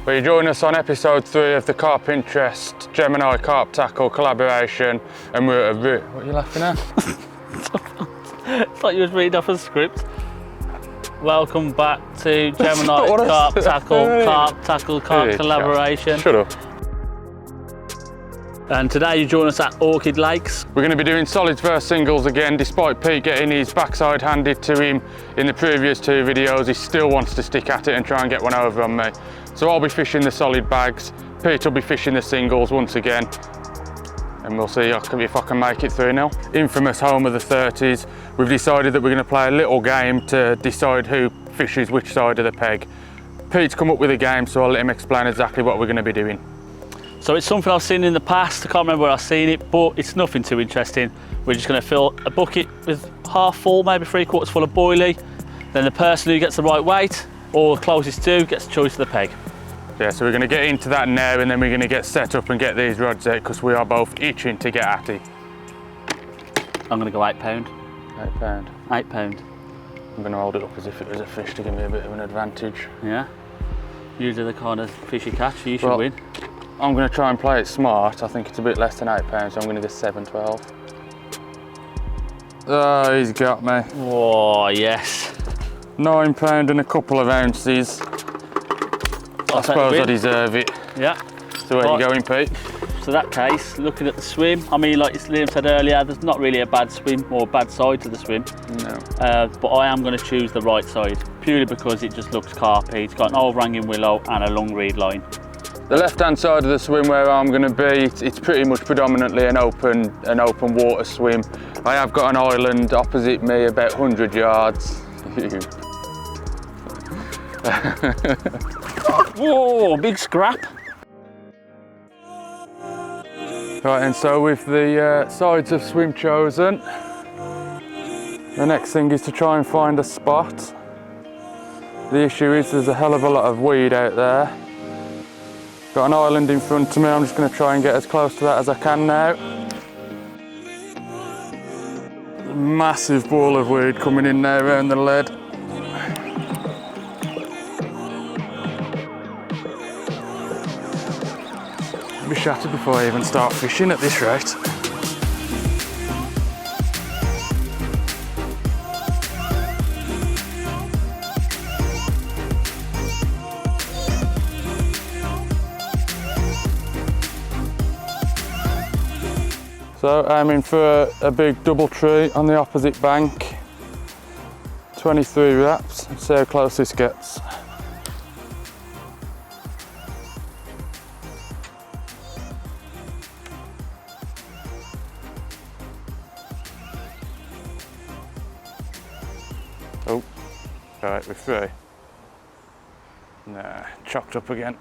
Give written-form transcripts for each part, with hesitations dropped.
But you join us on episode 3 of the Carp Interest Gemini Carp Tackle collaboration, and we're at a what are you laughing at? I thought you was reading off a script. Welcome back to Gemini Carp Tackle collaboration. Shut up. And today you join us at Orchid Lakes. We're going to be doing solids versus singles again. Despite Pete getting his backside handed to him in the previous 2 videos, he still wants to stick at it and try and get one over on me. So I'll be fishing the solid bags, Pete will be fishing the singles once again, and we'll see if I can make it through now. Infamous home of the 30s, we've decided that we're going to play a little game to decide who fishes which side of the peg. Pete's come up with a game, so I'll let him explain exactly what we're going to be doing. So it's something I've seen in the past, I can't remember where I've seen it, but it's nothing too interesting. We're just going to fill a bucket with half full, maybe 3/4 full of boilie. Then the person who gets the right weight, or the closest to, gets the choice of the peg. Yeah, so we're going to get into that now, and then we're going to get set up and get these rods out, because we are both itching to get at it. I'm going to go £8. £8? £8. I'm going to hold it up as if it was a fish to give me a bit of an advantage. Yeah? Usually the kind of fish you catch, you should win. I'm going to try and play it smart. I think it's a bit less than £8, so I'm going to go 7.12. Oh, he's got me. Oh, yes. £9 and a couple of ounces. I suppose I deserve it. Yeah. So where are you going, Pete? So that case, looking at the swim, I mean, like Liam said earlier, there's not really a bad swim or bad side to the swim. No. But I am going to choose the right side, purely because it just looks carpy. It's got an overhanging willow and a long reed line. The left-hand side of the swim where I'm going to be, it's pretty much predominantly an open water swim. I have got an island opposite me, about 100 yards. Whoa, big scrap. Right, and so with the sides of swim chosen, the next thing is to try and find a spot. The issue is there's a hell of a lot of weed out there. Got an island in front of me, I'm just going to try and get as close to that as I can now. Massive ball of weed coming in now around the lead. I'll be shattered before I even start fishing at this rate. So aiming for a big double tree on the opposite bank. 23 wraps, let's see how close this gets. Oh, right, we're through. Nah, chopped up again.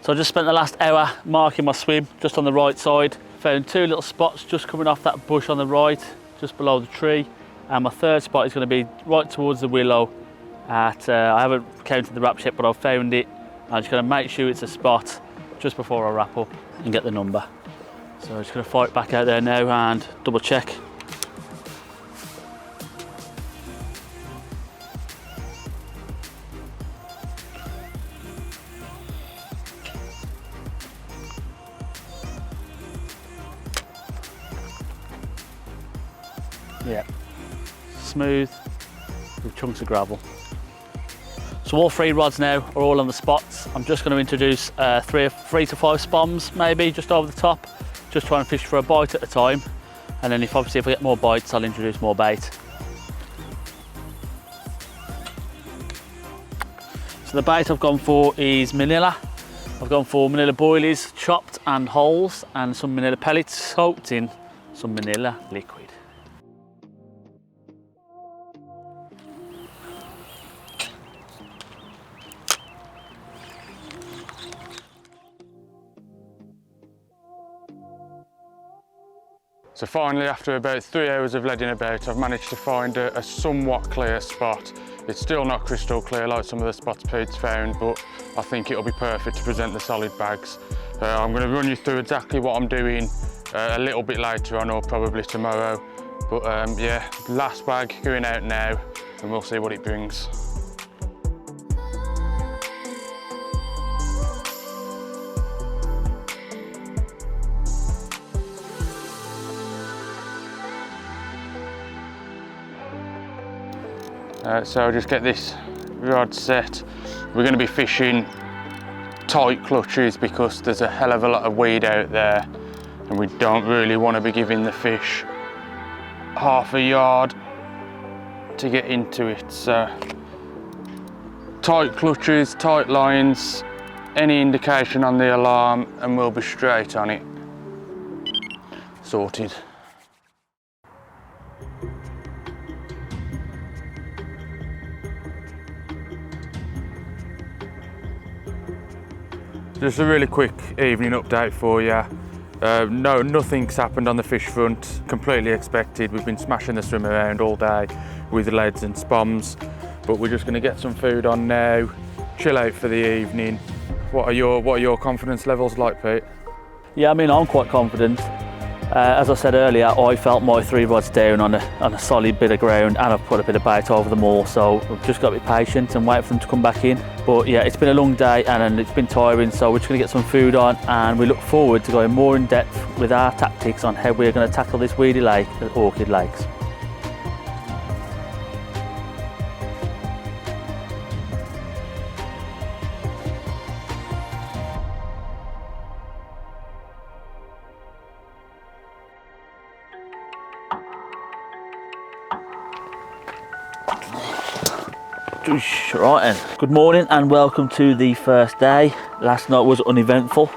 So I just spent the last hour marking my swim just on the right side. Found 2 little spots just coming off that bush on the right, just below the tree. And my 3rd spot is going to be right towards the willow. I haven't counted the wraps yet, but I've found it. I'm just going to make sure it's a spot just before I wrap up and get the number. So I'm just going to fire it back out there now and double check. Yeah, smooth with chunks of gravel. So all 3 rods now are all on the spots. I'm just going to introduce 3 to 5 spoms, maybe just over the top. Just try and fish for a bite at a time. And then if I get more bites, I'll introduce more bait. So the bait I've gone for is manila. I've gone for manila boilies, chopped and wholes, and some manila pellets soaked in some manila liquid. So finally, after about 3 hours of leading about, I've managed to find a somewhat clear spot. It's still not crystal clear like some of the spots Pete's found, but I think it'll be perfect to present the solid bags. I'm going to run you through exactly what I'm doing a little bit later on or probably tomorrow. But yeah, last bag going out now and we'll see what it brings. So I'll just get this rod set. We're going to be fishing tight clutches because there's a hell of a lot of weed out there and we don't really want to be giving the fish half a yard to get into it. So tight clutches, tight lines, any indication on the alarm and we'll be straight on it. Sorted. Just a really quick evening update for you. Nothing's happened on the fish front, completely expected. We've been smashing the swim around all day with leads and spoms, but we're just going to get some food on now, chill out for the evening. What are your confidence levels like, Pete? Yeah, I mean, I'm quite confident. As I said earlier, I felt my 3 rods down on a solid bit of ground and I've put a bit of bait over them all, so we've just got to be patient and wait for them to come back in. But yeah, it's been a long day and it's been tiring, so we're just going to get some food on and we look forward to going more in depth with our tactics on how we're going to tackle this weedy lake at Orchid Lakes. Right then, good morning and welcome to the first day. Last night was uneventful.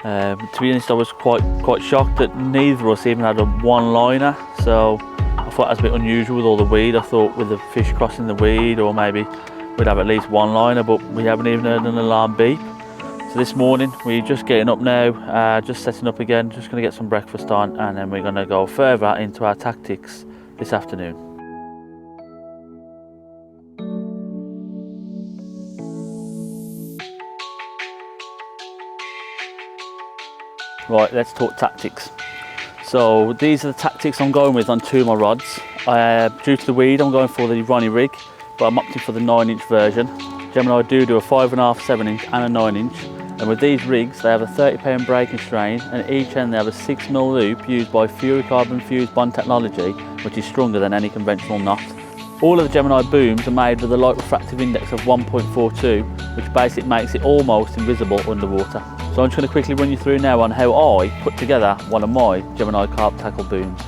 To be honest, I was quite shocked that neither of us even had a one-liner, so I thought that was a bit unusual with all the weed. I thought with the fish crossing the weed or maybe we'd have at least one liner, but we haven't even heard an alarm beep. So this morning we're just getting up now, just setting up again, just going to get some breakfast on and then we're going to go further into our tactics this afternoon. Right, let's talk tactics. So these are the tactics I'm going with on 2 of my rods. Due to the weed, I'm going for the Ronnie rig, but I'm opting for the 9-inch version. Gemini do a 5.5, 7-inch and a 9-inch. And with these rigs, they have a 30-pound breaking strain, and at each end they have a 6mm loop used by Fluorocarbon fused bond technology, which is stronger than any conventional knot. All of the Gemini booms are made with a light refractive index of 1.42, which basically makes it almost invisible underwater. So I'm just going to quickly run you through now on how I put together one of my Gemini Carp tackle booms.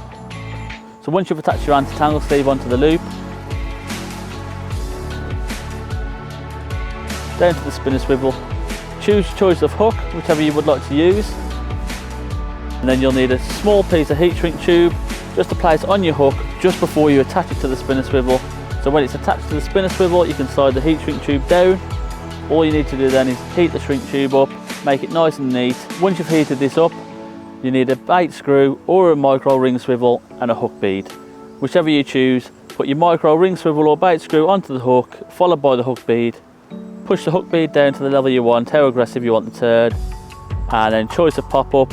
So once you've attached your anti-tangle sleeve onto the loop, down to the spinner swivel, choose your choice of hook, whichever you would like to use, and then you'll need a small piece of heat shrink tube just to place on your hook just before you attach it to the spinner swivel. So when it's attached to the spinner swivel, you can slide the heat shrink tube down. All you need to do then is heat the shrink tube up, make it nice and neat. Once you've heated this up, you need a bait screw or a micro ring swivel and a hook bead. Whichever you choose, put your micro ring swivel or bait screw onto the hook, followed by the hook bead. Push the hook bead down to the level you want, how aggressive you want the turn, and then choice of pop up.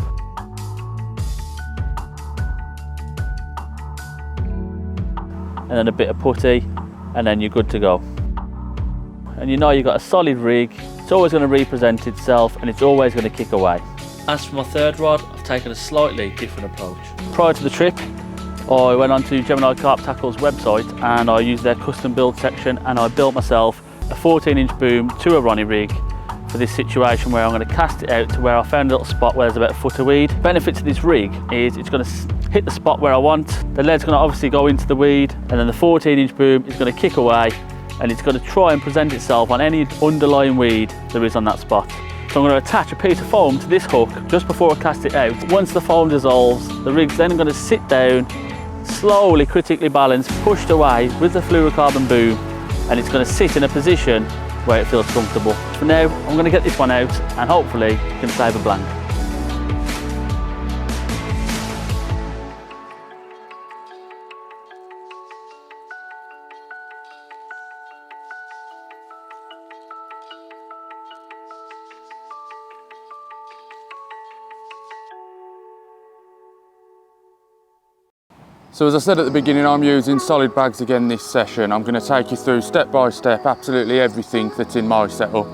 And then a bit of putty, and then you're good to go. And you know you've got a solid rig, it's always going to represent itself and it's always going to kick away. As for my 3rd rod, I've taken a slightly different approach. Prior to the trip, I went onto Gemini Carp Tackle's website and I used their custom build section and I built myself a 14-inch boom to a Ronnie rig for this situation where I'm going to cast it out to where I found a little spot where there's about a foot of weed. The benefit to this rig is it's going to hit the spot where I want, the lead's going to obviously go into the weed, and then the 14-inch boom is going to kick away and it's going to try and present itself on any underlying weed there is on that spot. So I'm going to attach a piece of foam to this hook just before I cast it out. Once the foam dissolves, the rig's then going to sit down, slowly critically balanced, pushed away with the fluorocarbon boom, and it's going to sit in a position where it feels comfortable. For now, I'm going to get this one out and hopefully you can save a blank. So as I said at the beginning, I'm using solid bags again this session. I'm going to take you through step by step absolutely everything that's in my setup.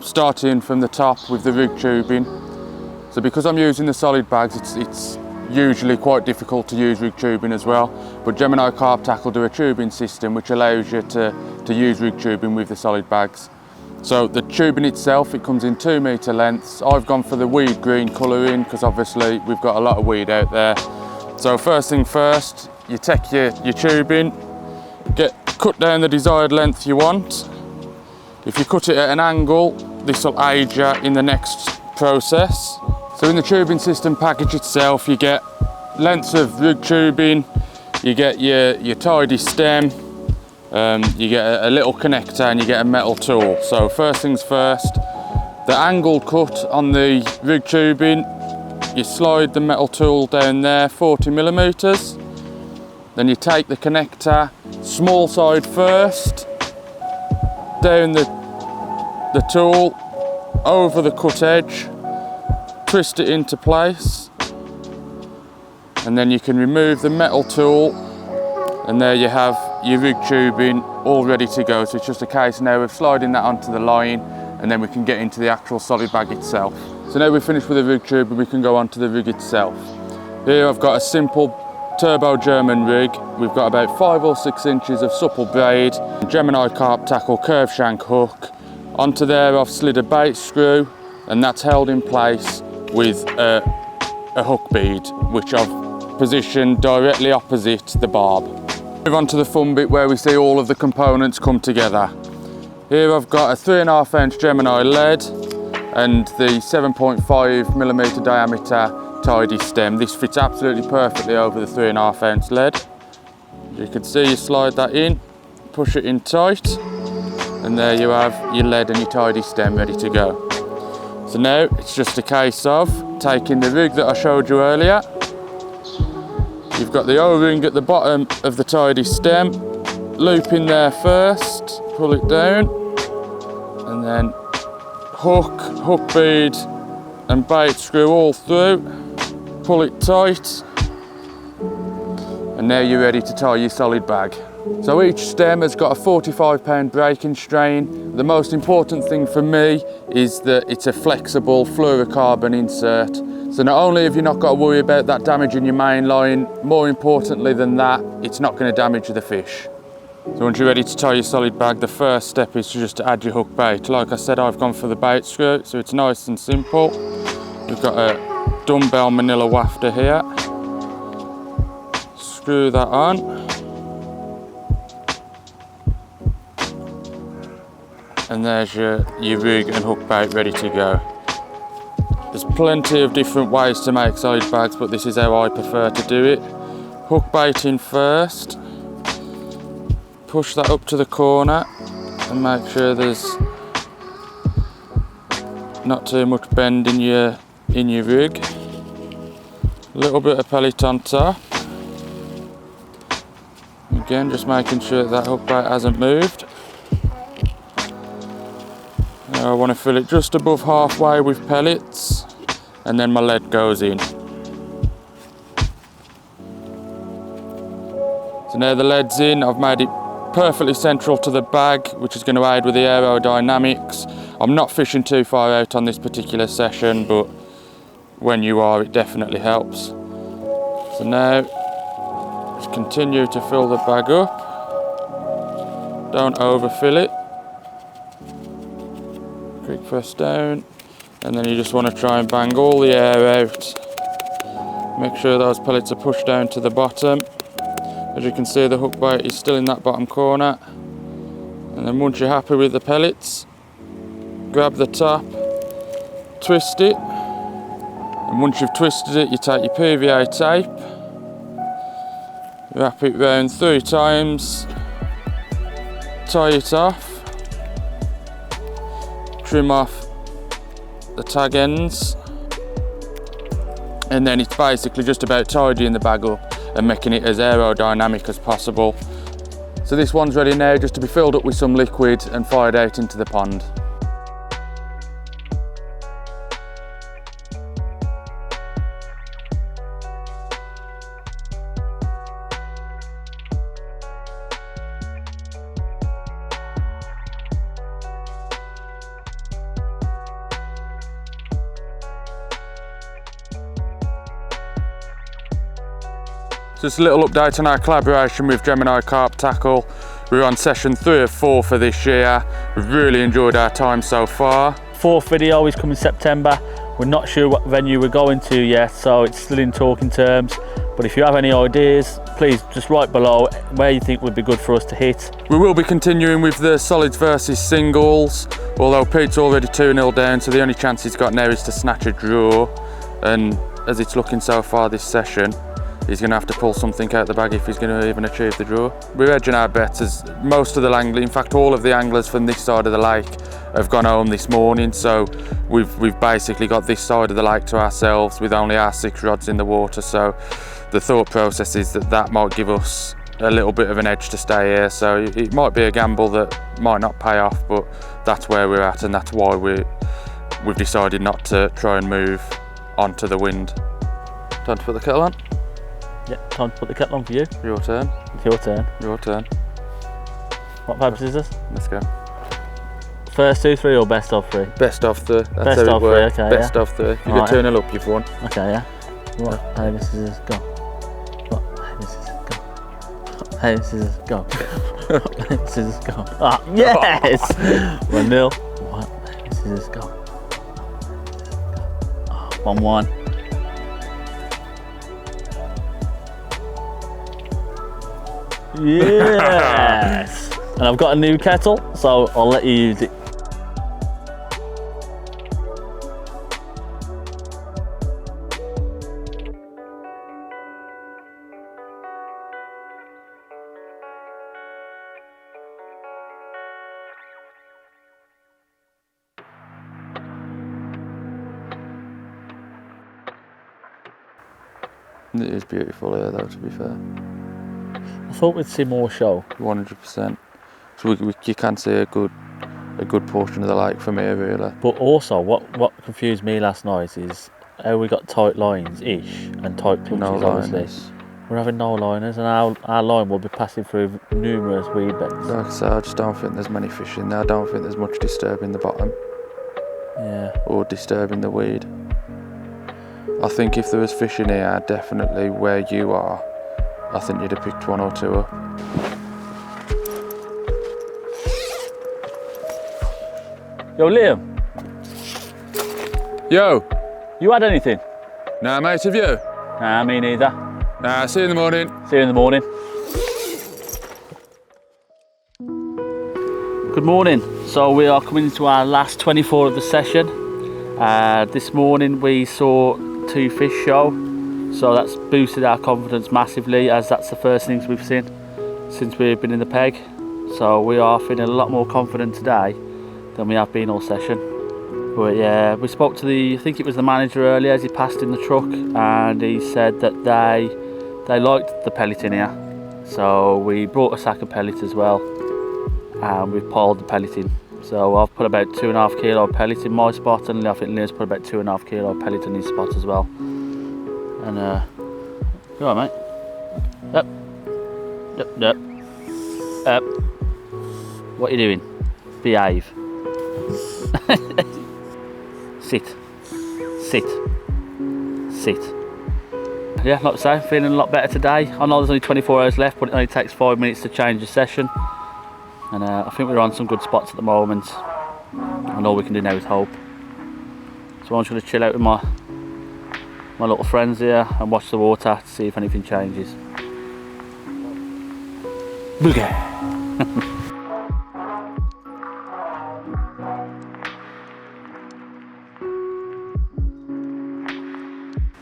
Starting from the top with the rig tubing. So because I'm using the solid bags, it's usually quite difficult to use rig tubing as well. But Gemini Carp tackle do a tubing system which allows you to use rig tubing with the solid bags. So the tubing itself, it comes in 2 metre lengths. I've gone for the weed green colouring because obviously we've got a lot of weed out there. So first thing first, you take your tubing, cut down the desired length you want. If you cut it at an angle, this will aid you in the next process. So in the tubing system package itself, you get lengths of rig tubing, you get your tidy stem, you get a little connector and you get a metal tool. So first things first, the angled cut on the rig tubing, you slide the metal tool down there, 40mm. Then you take the connector, small side first, down the tool, over the cut edge, twist it into place, and then you can remove the metal tool, and there you have your rig tubing all ready to go. So it's just a case now of sliding that onto the line, and then we can get into the actual solid bag itself. So now we're finished with the rig tube and we can go on to the rig itself. Here I've got a simple turbo German rig. We've got about 5 or 6 inches of supple braid, Gemini Carp tackle curve shank hook. Onto there I've slid a bait screw, and that's held in place with a hook bead, which I've positioned directly opposite the barb. Move on to the fun bit where we see all of the components come together. Here I've got a 3.5 inch Gemini lead and the 7.5mm diameter tidy stem. This fits absolutely perfectly over the 3.5 ounce lead. As you can see, you slide that in, push it in tight, and there you have your lead and your tidy stem ready to go. So now it's just a case of taking the rig that I showed you earlier. You've got the O-ring at the bottom of the tidy stem, loop in there first, pull it down, and then hook bead and bait screw all through, pull it tight, and now you're ready to tie your solid bag. So each stem has got a 45-pound breaking strain. The most important thing for me is that it's a flexible fluorocarbon insert. So not only have you not got to worry about that damaging your main line, more importantly than that, it's not going to damage the fish. So once you're ready to tie your solid bag, the first step is to just add your hook bait. Like I said, I've gone for the bait screw, so it's nice and simple. We've got a dumbbell manila wafter here. Screw that on. And there's your rig and hook bait ready to go. There's plenty of different ways to make solid bags, but this is how I prefer to do it. Hook bait in first. Push that up to the corner and make sure there's not too much bend in your rig. A little bit of pellet on top. Again, just making sure that hook bait hasn't moved. Now I want to fill it just above halfway with pellets, and then my lead goes in. So now the lead's in, I've made it perfectly central to the bag, which is going to aid with the aerodynamics. I'm not fishing too far out on this particular session, but when you are, it definitely helps. So now, just continue to fill the bag up. Don't overfill it. Quick press down, and then you just want to try and bang all the air out. Make sure those pellets are pushed down to the bottom. As you can see, the hook bait is still in that bottom corner. And then once you're happy with the pellets, grab the top, twist it, and once you've twisted it, you take your PVA tape, wrap it round 3 times, tie it off, trim off the tag ends, and then it's basically just about tidying the bag up and making it as aerodynamic as possible. So this one's ready now just to be filled up with some liquid and fired out into the pond. Just a little update on our collaboration with Gemini Carp Tackle. We're on session 3 of 4 for this year. We've really enjoyed our time so far. 4th video is coming September. We're not sure what venue we're going to yet, so it's still in talking terms. But if you have any ideas, please just write below where you think would be good for us to hit. We will be continuing with the solids versus singles, although Pete's already 2-0 down, so the only chance he's got now is to snatch a draw. And as it's looking so far this session, he's going to have to pull something out the bag if he's going to even achieve the draw. We're edging our bets as most of the anglers, in fact all of the anglers from this side of the lake have gone home this morning, so we've basically got this side of the lake to ourselves with only our 6 rods in the water. So the thought process is that might give us a little bit of an edge to stay here. So it might be a gamble that might not pay off, but that's where we're at, and that's why we've decided not to try and move onto the wind. Time to put the kettle on? Yeah, time to put the kettle on for you. Your turn. It's your turn. Your turn. What paper scissors? Let's go. First 2, 3 or best of 3? Best of 3. That's Best how of it works. 3, okay, Best yeah. of 3. If you Alright. get 2-0 up, you've won. Okay, yeah. What? Paper scissors go. What? Paper scissors go. Paper scissors go. Paper scissors go. Ah, yes! 1-0. What? Paper scissors go. 1-1. Yes! And I've got a new kettle, so I'll let you use it. It is beautiful here though, to be fair. I thought we'd see more show. 100%. So you can see a good portion of the lake from here, really. But also, what confused me last night is how we got tight lines-ish and tight clutches, No obviously. liners. We're having no liners, and our line will be passing through numerous weed beds. Like I said, I just don't think there's many fish in there. I don't think there's much disturbing the bottom Yeah. or disturbing the weed. I think if there was fish in here, definitely where you are, I think you'd have picked 1 or 2 up. Yo, Liam, Yo! you had anything? Nah, mate, have you? Nah, me neither. Nah, see you in the morning. See you in the morning. Good morning. So we are coming into our last 24 of the session. This morning we saw 2 fish show, so that's boosted our confidence massively, as that's the first things we've seen since we've been in the peg. So we are feeling a lot more confident today than we have been all session. But yeah, we spoke to I think it was the manager earlier as he passed in the truck, and he said that they liked the pellet in here. So we brought a sack of pellet as well, and we've piled the pellet in. So I've put about 2.5 kilo of pellet in my spot, and I think Liam's put about 2.5 kilo of pellet in his spot as well. And you alright, mate? Up. Yep, yep. Up. What are you doing? Behave. Sit. Sit. Sit. Yeah, like I say, feeling a lot better today. I know there's only 24 hours left, but it only takes 5 minutes to change the session. And I think we're on some good spots at the moment. And all we can do now is hope. So I'm just going to chill out with my little friends here and watch the water to see if anything changes. Boogie!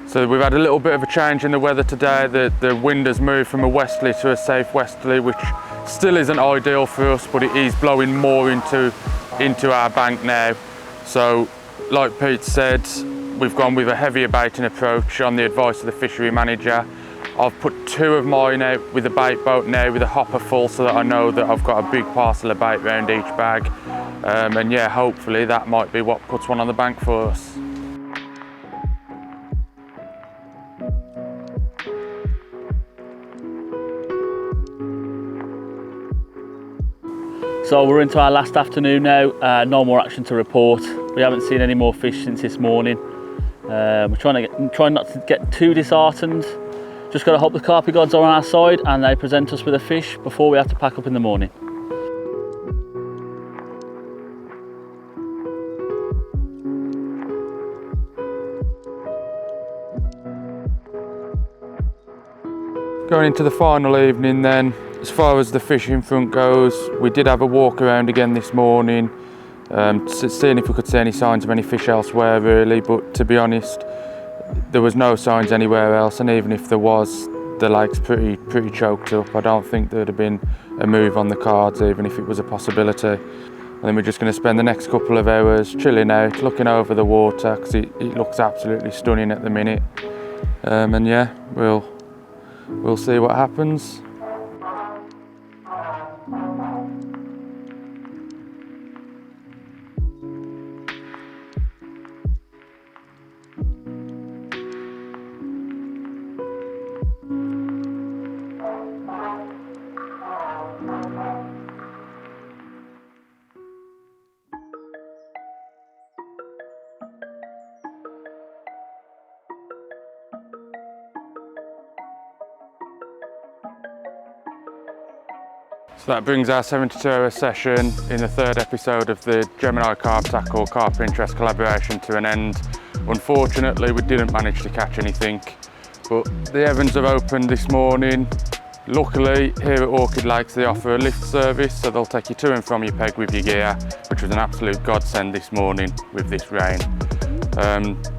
So we've had a little bit of a change in the weather today. The wind has moved from a westerly to a southwesterly, which still isn't ideal for us, but it is blowing more into our bank now. So like Pete said, we've gone with a heavier baiting approach on the advice of the fishery manager. I've put 2 of mine out with a bait boat now with a hopper full, so that I know that I've got a big parcel of bait around each bag. And yeah, hopefully that might be what puts one on the bank for us. So we're into our last afternoon now, no more action to report. We haven't seen any more fish since this morning. We're trying not to get too disheartened, Just got to hope the carpy gods are on our side and they present us with a fish before we have to pack up in the morning. Going into the final evening then, as far as the fishing front goes, we did have a walk around again this morning, seeing if we could see any signs of any fish elsewhere really, but to be honest, there was no signs anywhere else, and even if there was, the lake's pretty choked up. I don't think there would have been a move on the cards, even if it was a possibility. And then we're just going to spend the next couple of hours chilling out, looking over the water, because it looks absolutely stunning at the minute. And yeah, we'll see what happens. So that brings our 72-hour session in the third episode of the Gemini Carp Tackle Carp Interest collaboration to an end. Unfortunately, we didn't manage to catch anything, but the heavens have opened this morning. Luckily, here at Orchid Lakes, they offer a lift service, so they'll take you to and from your peg with your gear, which was an absolute godsend this morning with this rain.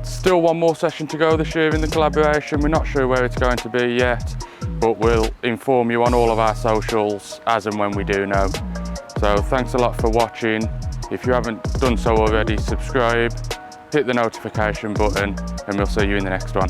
Still one more session to go this year in the collaboration. We're not sure where it's going to be yet, but we'll inform you on all of our socials as and when we do know. So thanks a lot for watching. If you haven't done so already, subscribe, hit the notification button, and we'll see you in the next one.